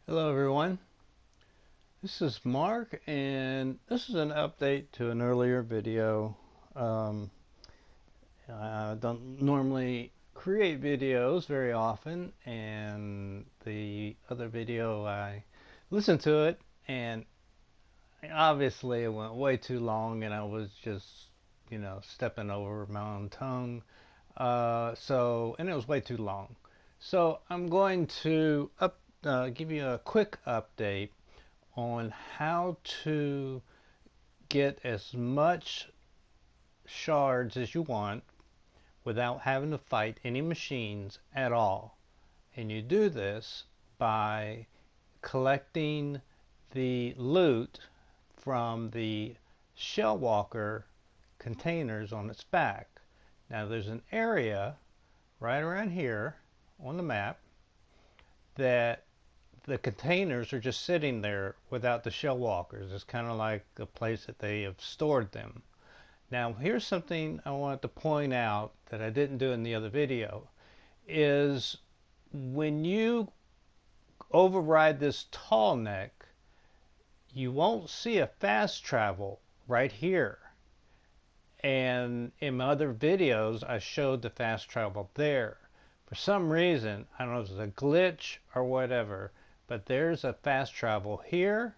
Hello everyone, this is Mark and this is an update to an earlier video. Um, I don't normally create videos very often, and the other video I listened to it and obviously it went way too long and I was just stepping over my own tongue, and it was way too long. So I'm going to give you a quick update on how to get as much shards as you want without having to fight any machines at all. And you do this by collecting the loot from the shell walker containers on its back. Now there's an area right around here on the map that the containers are just sitting there without the shell walkers. It's kind of like a place that they have stored them. Now here's something I wanted to point out that I didn't do in the other video, is when you override this tall neck, you won't see a fast travel right here. And in my other videos, I showed the fast travel there. For some reason, I don't know if it's a glitch or whatever, but there's a fast travel here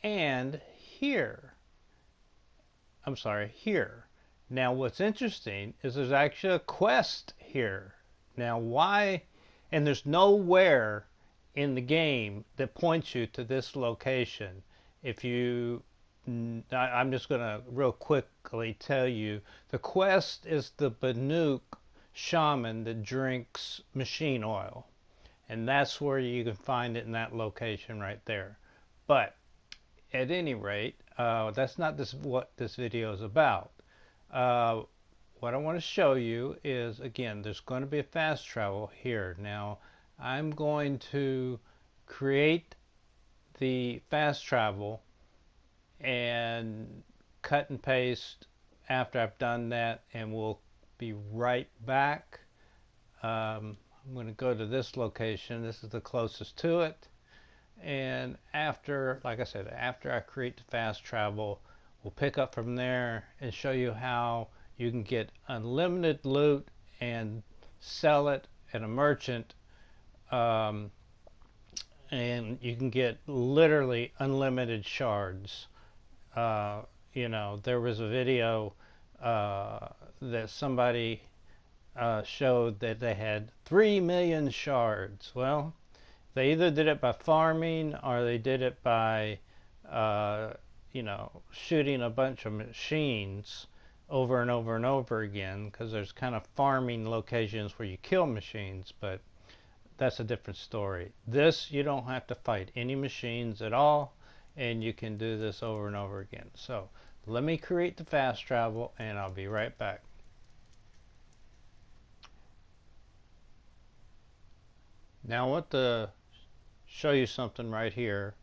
and here. I'm sorry, here. Now what's interesting is there's actually a quest here. Now why, and there's nowhere in the game that points you to this location. If you, I'm just going to real quickly tell you, the quest is the Banuk shaman that drinks machine oil. And that's where you can find it, in that location right there. But at any rate, that's not what this video is about. What I want to show you is, again, there's going to be a fast travel here. Now I'm going to create the fast travel and cut and paste after I've done that, and we'll be right back. I'm going to go to this location. This is the closest to it. And after, like I said, after I create the fast travel, we'll pick up from there and show you how you can get unlimited loot and sell it at a merchant. And you can get literally unlimited shards. There was a video that somebody showed that they had 3 million shards. Well, they either did it by farming or they did it by shooting a bunch of machines over and over and over again, because there's kind of farming locations where you kill machines, but that's a different story. This, you don't have to fight any machines at all, and you can do this over and over again. So let me create the fast travel and I'll be right back. Now I want to show you something right here.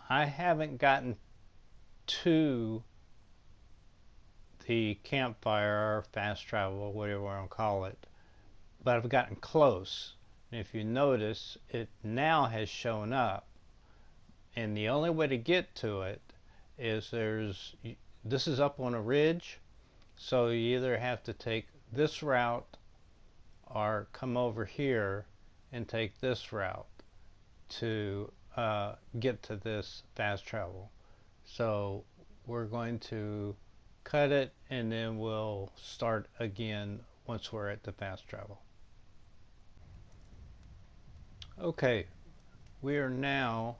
I haven't gotten to the campfire or fast travel, whatever you want to call it, but I've gotten close. And if you notice, it now has shown up, and the only way to get to it is this is up on a ridge, so you either have to take this route or come over here and take this route to get to this fast travel. So we're going to cut it and then we'll start again once we're at the fast travel. Okay, we are now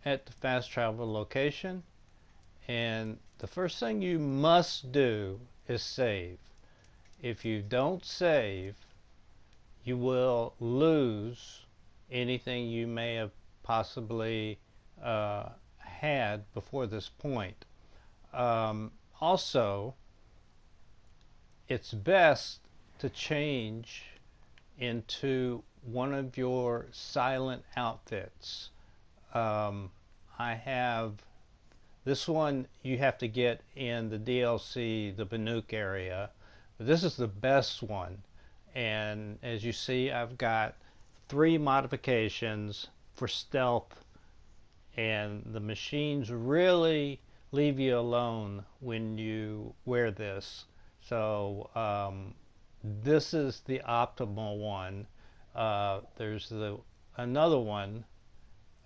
at the fast travel location, and the first thing you must do is save. If you don't save, you will lose anything you may have possibly had before this point. Also, it's best to change into one of your silent outfits. I have this one you have to get in the DLC, the Banuk area, but this is the best one. And as you see, I've got 3 modifications for stealth, and the machines really leave you alone when you wear this. So this is the optimal one. There's another one.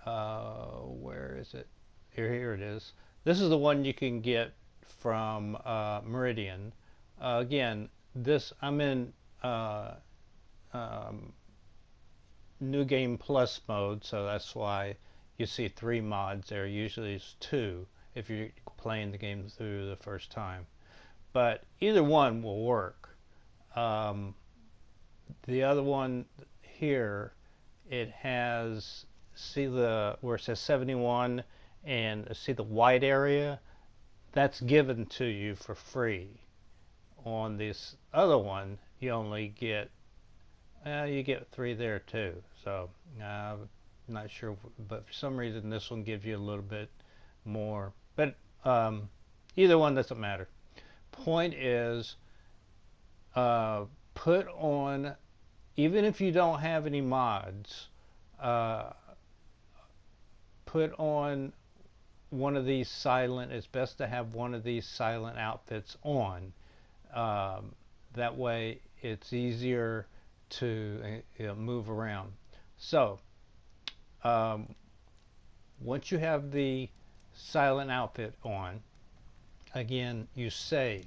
Where is it? Here it is. This is the one you can get from Meridian. Again, I'm in New Game Plus mode, so that's why you see 3 mods there. Usually it's 2 if you're playing the game through the first time. But either one will work. The other one here, it has, see where it says 71 and see the white area? That's given to you for free. On this other one, you only get, you get 3 there too. So I'm not sure, but for some reason this one gives you a little bit more. But either one doesn't matter. Point is, put on, even if you don't have any mods, put on one of these silent. It's best to have one of these silent outfits on. That way it's easier to move around. So once you have the silent outfit on, again, you save,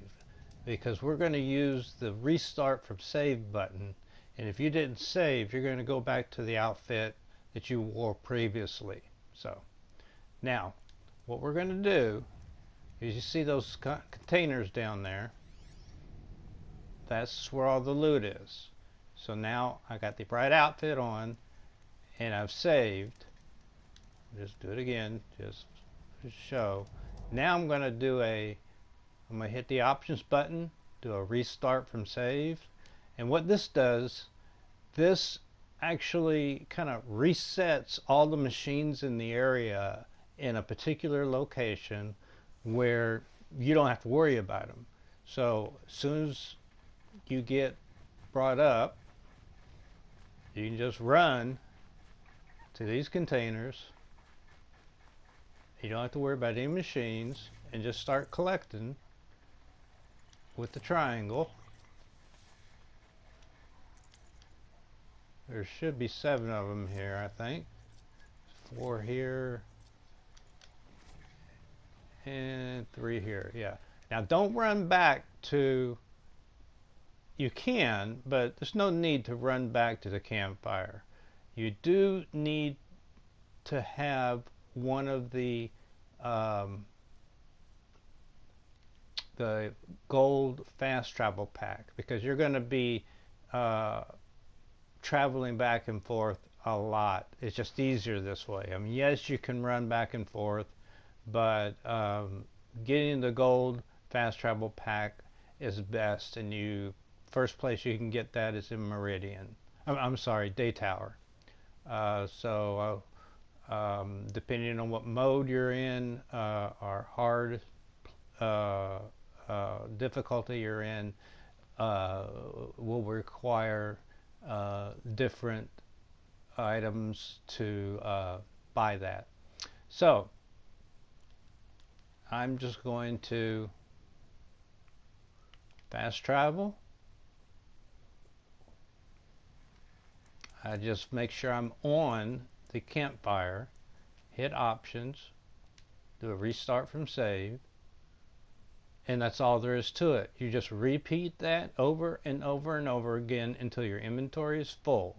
because we're going to use the restart from save button, and if you didn't save, you're going to go back to the outfit that you wore previously. So now what we're going to do is, you see those containers down there? That's where all the loot is. So now I got the bright outfit on and I've saved. Just do it again, just to show. Now I'm going to hit the options button, do a restart from save. And what this does, this actually kind of resets all the machines in the area in a particular location where you don't have to worry about them. So as soon as you get brought up, you can just run to these containers. You don't have to worry about any machines, and just start collecting with the triangle. There should be 7 of them here, I think. 4 here and 3 here. Yeah. Now don't run back to, you can, but there's no need to run back to the campfire. You do need to have one of the gold fast travel pack, because you're going to be traveling back and forth a lot. It's just easier this way. I mean, yes, you can run back and forth, but getting the gold fast travel pack is best, and first place you can get that is in Meridian. I'm sorry, Day Tower. Depending on what mode you're in, or hard difficulty you're in, will require different items to buy that. So I'm just going to fast travel. I just make sure I'm on the campfire, hit options, do a restart from save, and that's all there is to it. You just repeat that over and over and over again until your inventory is full.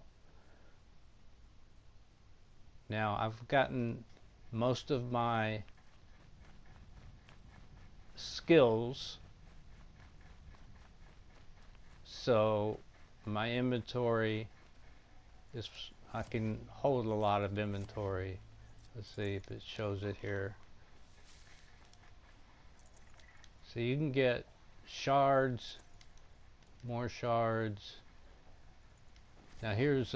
Now I've gotten most of my skills, so my inventory is, I can hold a lot of inventory. Let's see if it shows it here. So you can get shards, more shards. Now here's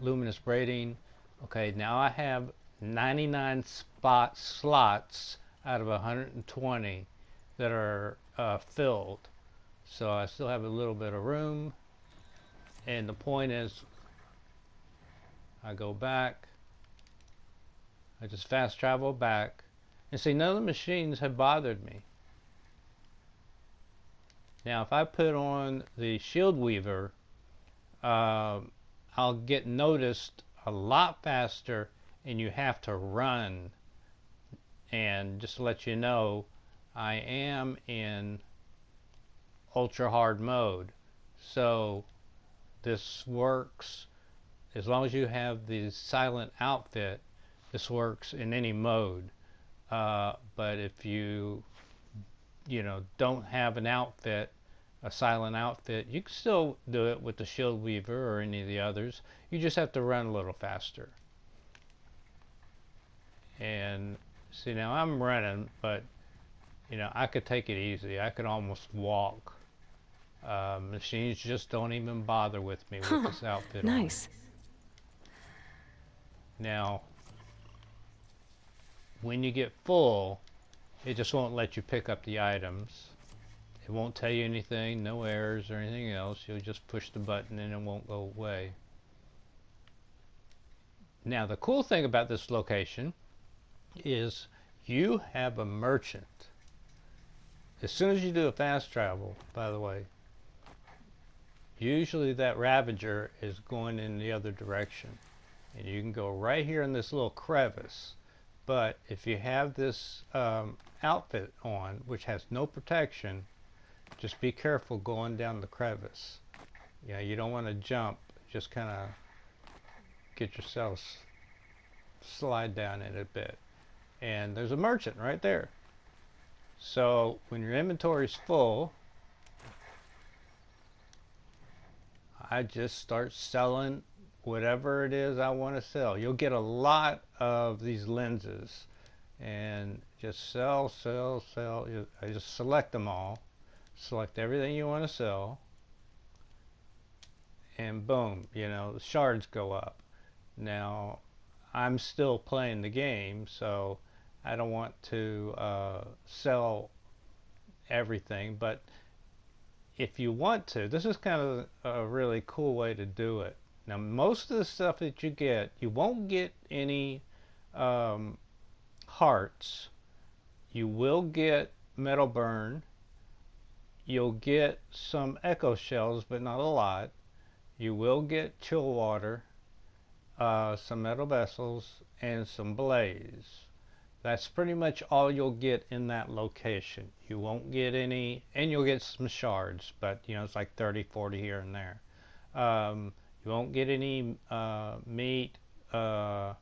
luminous braiding. Okay, now I have 99 slots out of 120 that are filled. So I still have a little bit of room. And the point is, I go back, I just fast travel back, and see, none of the machines have bothered me. Now if I put on the shield weaver, I'll get noticed a lot faster, and you have to run. And just to let you know, I am in ultra hard mode, so this works as long as you have the silent outfit. This works in any mode, but if you don't have an outfit, a silent outfit, you can still do it with the shield weaver or any of the others. You just have to run a little faster. And see, now I'm running, but I could take it easy. I could almost walk. Machines just don't even bother with me with this outfit Nice. on. Now, when you get full, it just won't let you pick up the items. It won't tell you anything, no errors or anything else. You'll just push the button and it won't go away. Now, the cool thing about this location is you have a merchant. As soon as you do a fast travel, by the way, usually that Ravager is going in the other direction. And you can go right here in this little crevice. But if you have this outfit on, which has no protection, just be careful going down the crevice. You don't want to jump. Just kind of get yourself slide down it a bit. And there's a merchant right there. So when your inventory is full, I just start selling whatever it is I want to sell. You'll get a lot of these lenses, and just sell. I just select them all, select everything you want to sell, and boom, the shards go up. Now, I'm still playing the game, so I don't want to sell everything, but if you want to, this is kind of a really cool way to do it. Now, most of the stuff that you get, you won't get any hearts. You will get metal burn. You'll get some echo shells, but not a lot. You will get chill water, some metal vessels, and some blaze. That's pretty much all you'll get in that location. You won't get any, and you'll get some shards, but it's like 30, 40 here and there. You won't get any meat or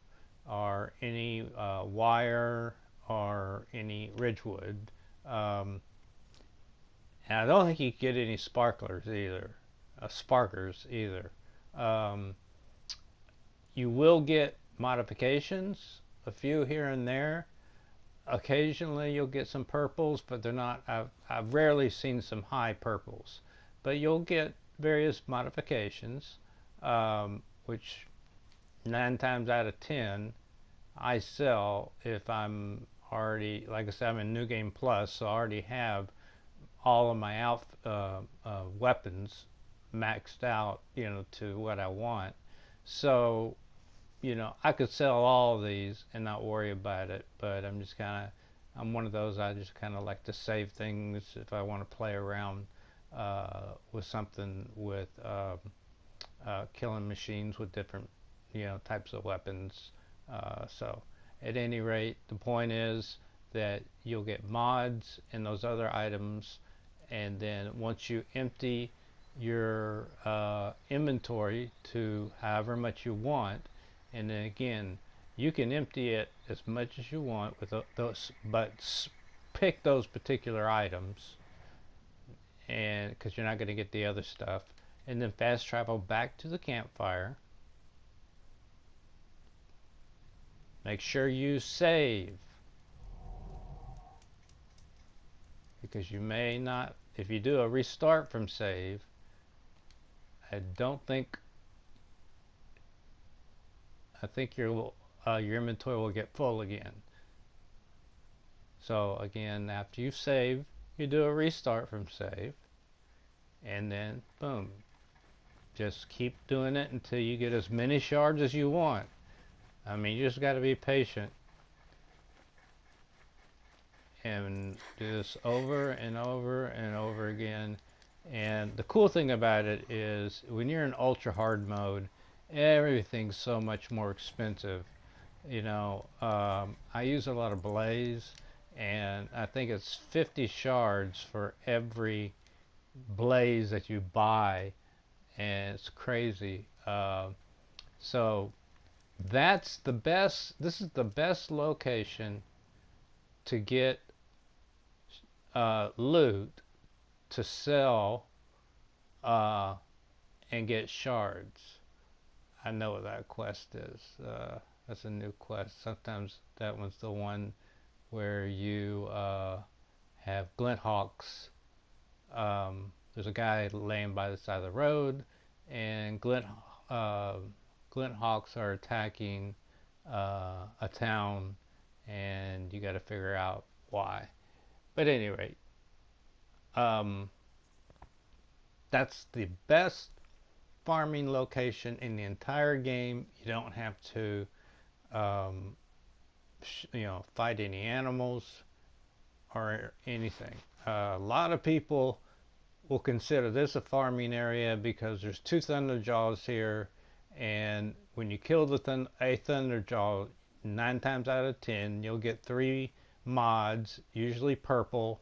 any wire or any ridgewood. And I don't think you get any sparklers either, sparkers either. You will get modifications, a few here and there. Occasionally you'll get some purples, but they're not, I've rarely seen some high purples. But you'll get various modifications, which 9 times out of 10 I sell if I'm already, like I said, I'm in New Game Plus, so I already have all of my weapons maxed out, to what I want. So I could sell all of these and not worry about it, but I'm one of those, I just kind of like to save things if I want to play around with something, with killing machines with different, types of weapons. So at any rate, the point is that you'll get mods and those other items, and then once you empty your inventory to however much you want, and then again, you can empty it as much as you want with those, but pick those particular items, and because you're not going to get the other stuff, and then fast travel back to the campfire. Make sure you save, because you may not, if you do a restart from save, I think your inventory will get full again. So again, after you save, you do a restart from save, and then boom, just keep doing it until you get as many shards as you want. I mean, you just got to be patient. and do this over and over and over again. And the cool thing about it is when you're in ultra hard mode, everything's so much more expensive. I use a lot of blaze, and I think it's 50 shards for every blaze that you buy, and it's crazy. So that's the best. This is the best location to get loot to sell uh, and get shards. I know what that quest is. That's a new quest. Sometimes that one's the one where you have glint hawks. There's a guy laying by the side of the road, and uh, glint hawks are attacking a town, and you got to figure out why. But at any rate, um, that's the best farming location in the entire game. You don't have to, um, fight any animals or anything. A lot of people will consider this a farming area because there's two Thunderjaws here, and when you kill a Thunderjaw, 9 times out of 10, you'll get 3 mods, usually purple,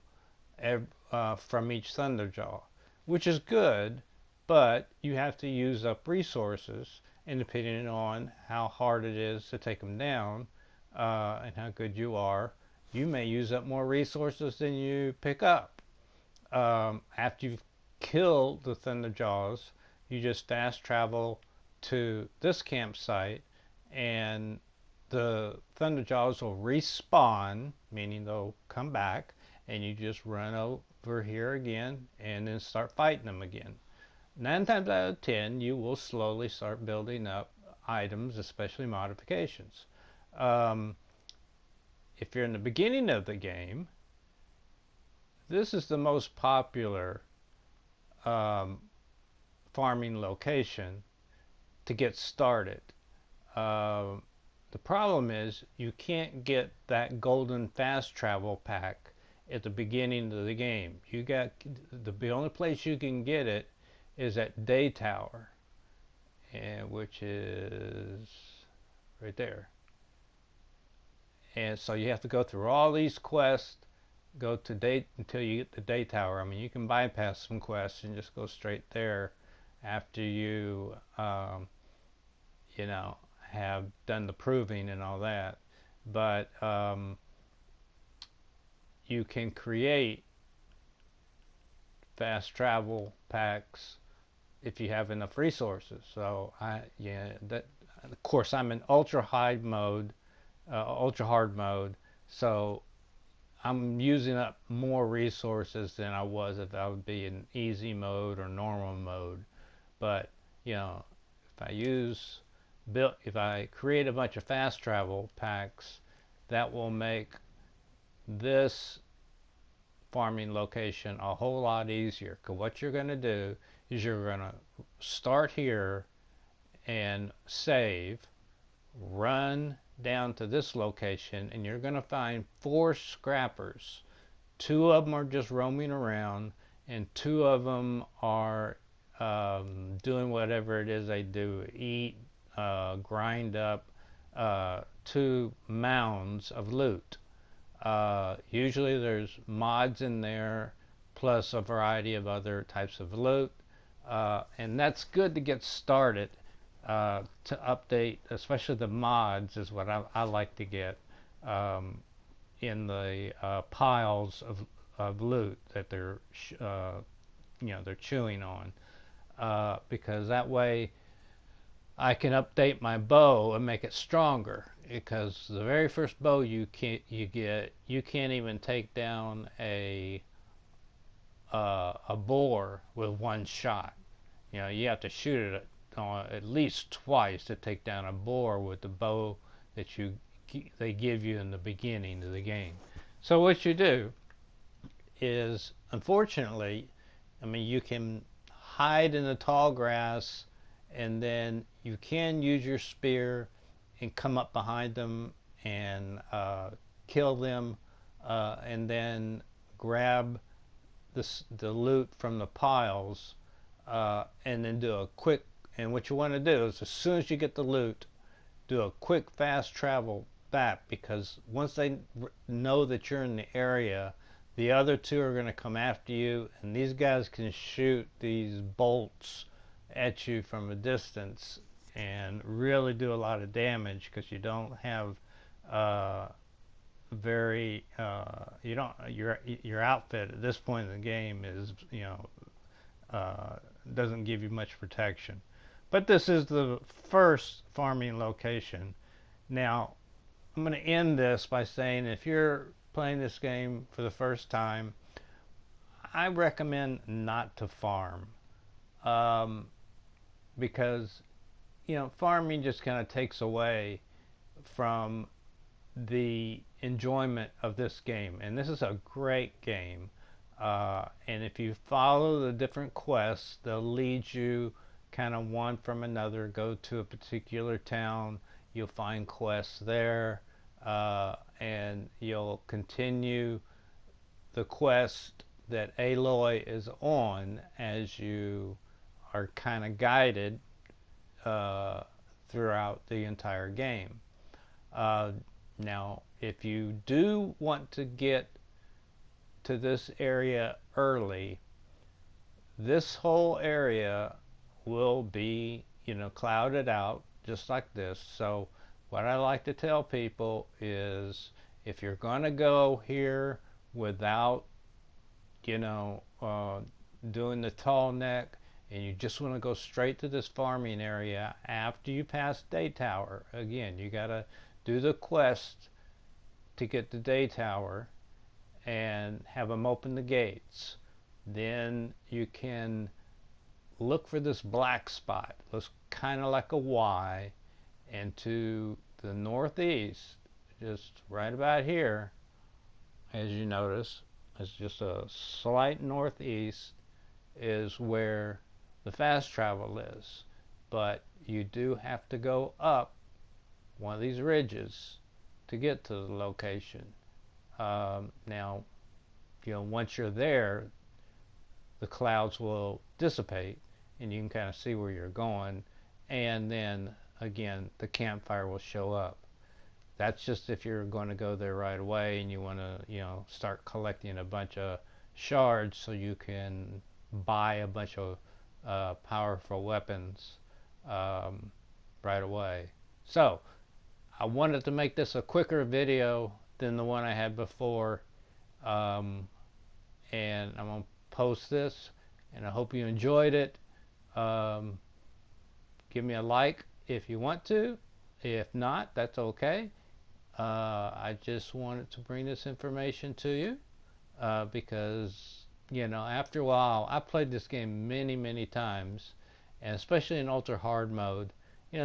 from each Thunderjaw, which is good, but you have to use up resources, and depending on how hard it is to take them down and how good you are, you may use up more resources than you pick up. After you've killed the Thunderjaws, you just fast travel to this campsite, and the Thunderjaws will respawn, meaning they'll come back, and you just run over here again and then start fighting them again. 9 times out of 10, you will slowly start building up items, especially modifications. If you're in the beginning of the game, this is the most popular farming location to get started. The problem is you can't get that golden fast travel pack at the beginning of the game. The only place you can get it is at Day Tower, which is right there. And so you have to go through all these quests, go to day until you get the Day Tower. I mean, you can bypass some quests and just go straight there after you, have done the proving and all that. But you can create fast travel packs if you have enough resources. So of course I'm in ultra hard mode, so I'm using up more resources than I was if I would be in easy mode or normal mode. But if I create a bunch of fast travel packs, that will make this farming location a whole lot easier. Because what you're going to do is you're going to start here and save, run down to this location, and you're going to find 4 scrappers. 2 of them are just roaming around, and 2 of them are doing whatever it is they do, eat, grind up 2 mounds of loot. Usually there's mods in there, plus a variety of other types of loot, and that's good to get started. To update, especially the mods, is what I like to get in the piles of loot that they're chewing on, because that way I can update my bow and make it stronger. Because the very first bow you can't even take down a boar with 1 shot. You have to shoot it at least twice to take down a boar with the bow that they give you in the beginning of the game. So what you do is, unfortunately, you can hide in the tall grass, and then you can use your spear and come up behind them and kill them. and then grab the loot from the piles, and then do a quick. And what you want to do is, as soon as you get the loot, do a quick, fast travel back, because once they know that you're in the area, the other two are going to come after you, and these guys can shoot these bolts at you from a distance and really do a lot of damage, because you don't have very you don't your outfit at this point in the game is, doesn't give you much protection. But this is the first farming location. Now I'm going to end this by saying, if you're playing this game for the first time, I recommend not to farm, because farming just kind of takes away from the enjoyment of this game. And this is a great game, and if you follow the different quests, they'll lead you kind of one from another. Go to a particular town, you'll find quests there, and you'll continue the quest that Aloy is on as you are kind of guided throughout the entire game. Now, if you do want to get to this area early, this whole area will be, clouded out just like this. So what I like to tell people is, if you're going to go here without, doing the tall neck, and you just want to go straight to this farming area after you pass Day Tower, again, you got to do the quest to get the Day Tower and have them open the gates. Then you can look for this black spot. Looks kind of like a Y, and to the northeast, just right about here, as you notice, it's just a slight northeast, is where the fast travel is. But you do have to go up one of these ridges to get to the location. Now, once you're there, the clouds will dissipate and you can kind of see where you're going, and then again the campfire will show up. That's just if you're going to go there right away and you want to start collecting a bunch of shards so you can buy a bunch of powerful weapons right away. So I wanted to make this a quicker video than the one I had before, and I'm going to post this, and I hope you enjoyed it. Give me a like if you want to. If not, that's okay. I just wanted to bring this information to you, because after a while, I played this game many times, and especially in ultra hard mode,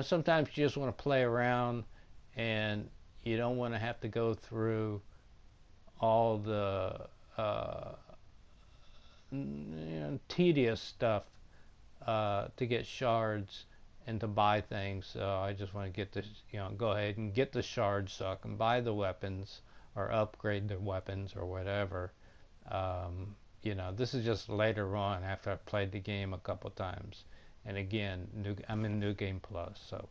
sometimes you just want to play around and you don't want to have to go through all the tedious stuff to get shards and to buy things. So I just want to get this, go ahead and get the shards so I can buy the weapons or upgrade the weapons or whatever. This is just later on after I've played the game a couple times. And again, I'm in New Game Plus. So,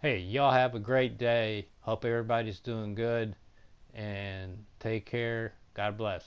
hey, y'all have a great day. Hope everybody's doing good. And take care. God bless.